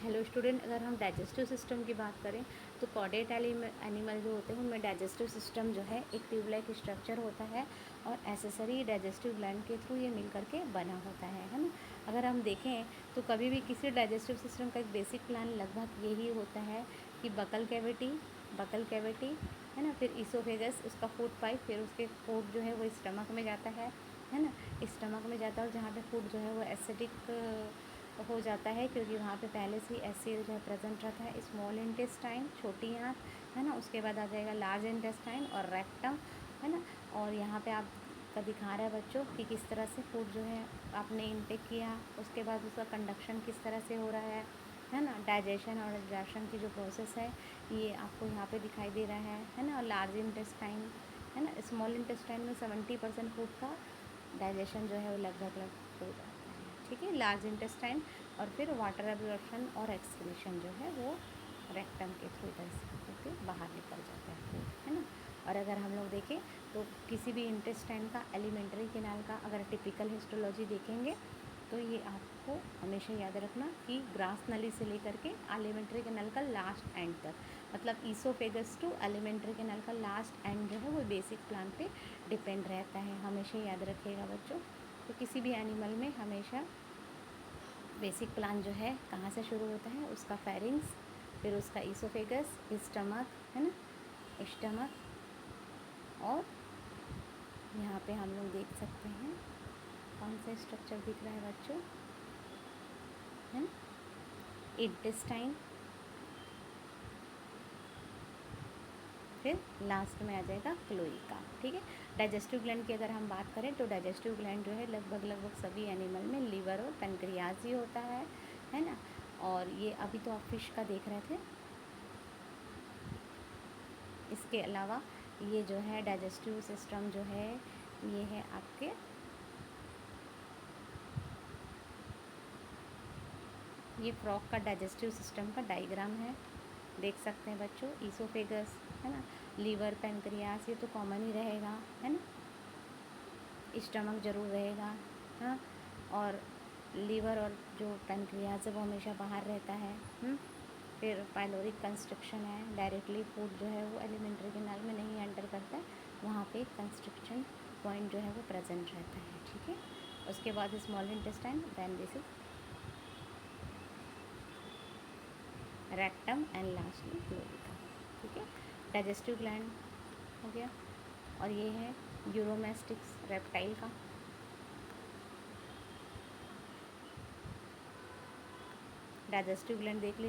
Hello student, अगर हम digestive system की बात करें तो कॉर्डेट एनिमल जो होते हैं उनमें डाइजेस्टिव सिस्टम जो है एक ट्यूब-लाइक स्ट्रक्चर होता है और एसेसरी डाइजेस्टिव ग्लैंड के थ्रू ये मिल करके बना होता है ना। अगर हम देखें तो कभी भी किसी डाइजेस्टिव सिस्टम का एक बेसिक प्लान लगभग यही होता है कि बकल कैविटी है ना, फिर ईसोफेगस उसका फूड पाइप, फिर उसके फूड जो है वो स्टमक में जाता है ना, स्टमक में जाता है और जहाँ पे फूड जो है वो एसिडिक हो जाता है क्योंकि वहाँ पे पहले से ही एसिड जो है प्रेजेंट रहता है। स्मॉल इंटेस्टाइन, छोटी आँत है ना, उसके बाद आ जाएगा लार्ज इंटेस्टाइन और रेक्टम है ना। और यहाँ पे आपका दिखा रहा है बच्चों कि किस तरह से फूड जो है आपने इनटेक किया, उसके बाद उसका कंडक्शन किस तरह से हो रहा है ना। डाइजेशन और एब्जॉर्प्शन की जो प्रोसेस है ये आपको यहाँ पे दिखाई दे रहा है ना। और लार्ज इंटेस्टाइन है ना, स्मॉल इंटेस्टाइन में 70% फूड का डाइजेशन जो है वो लगभग हो जाता है, ठीक है, लार्ज इंटेस्टाइन। और फिर वाटर एब्जॉर्प्शन और एक्सक्रीशन जो है वो रेक्टम के थ्रू इधर से होके बाहर निकल जाता है ना। और अगर हम लोग देखें तो किसी भी इंटेस्टाइन का एलिमेंट्री कैनाल का अगर टिपिकल हिस्टोलॉजी देखेंगे तो ये आपको हमेशा याद रखना कि ग्रास नली से लेकर के एलिमेंट्री कैनाल का लास्ट एंड तक, मतलब ईसोफेगस टू एलिमेंट्री कैनाल का लास्ट एंड जो है वो बेसिक प्लान पे डिपेंड रहता है, हमेशा याद रखिएगा बच्चों। तो किसी भी एनिमल में हमेशा बेसिक प्लान जो है कहाँ से शुरू होता है, उसका फेरिंग्स, फिर उसका ईसोफेगस, स्टमक है ना, स्टमक। और यहाँ पे हम लोग देख सकते हैं कौन सा स्ट्रक्चर दिख रहा है बच्चों, है ना, इंटेस्टाइन, फिर लास्ट में आ जाएगा क्लोइका, ठीक है। डाइजेस्टिव ग्लैंड की अगर हम बात करें तो डाइजेस्टिव ग्लैंड जो है लगभग सभी एनिमल में लीवर और पेनक्रियाज ही होता है ना। और ये अभी तो आप फिश का देख रहे थे, इसके अलावा ये जो है डाइजेस्टिव सिस्टम जो है ये है आपके ये फ्रॉग का डाइजेस्टिव सिस्टम का डायग्राम है, देख सकते हैं बच्चों। ईसोफेगस है ना, लीवर, पेनक्रियास ये तो कॉमन ही रहेगा है ना, स्टमक ज़रूर रहेगा हाँ, और लीवर और जो पेनक्रियास है वो हमेशा बाहर रहता है। फिर पाइलोरिक कंस्ट्रक्शन है, डायरेक्टली फूड जो है वो एलिमेंट्री कैनाल में नहीं एंटर करता है, वहाँ पे कंस्ट्रक्शन पॉइंट जो है वो प्रेजेंट रहता है, ठीक है। उसके बाद small intestine, then this is rectum and lastly cloaca, ठीक है। डाइजेस्टिव ग्लैंड हो गया। और ये है यूरोमेस्टिक्स रेप्टाइल का, डाइजेस्टिव ग्लैंड देख लीजिए।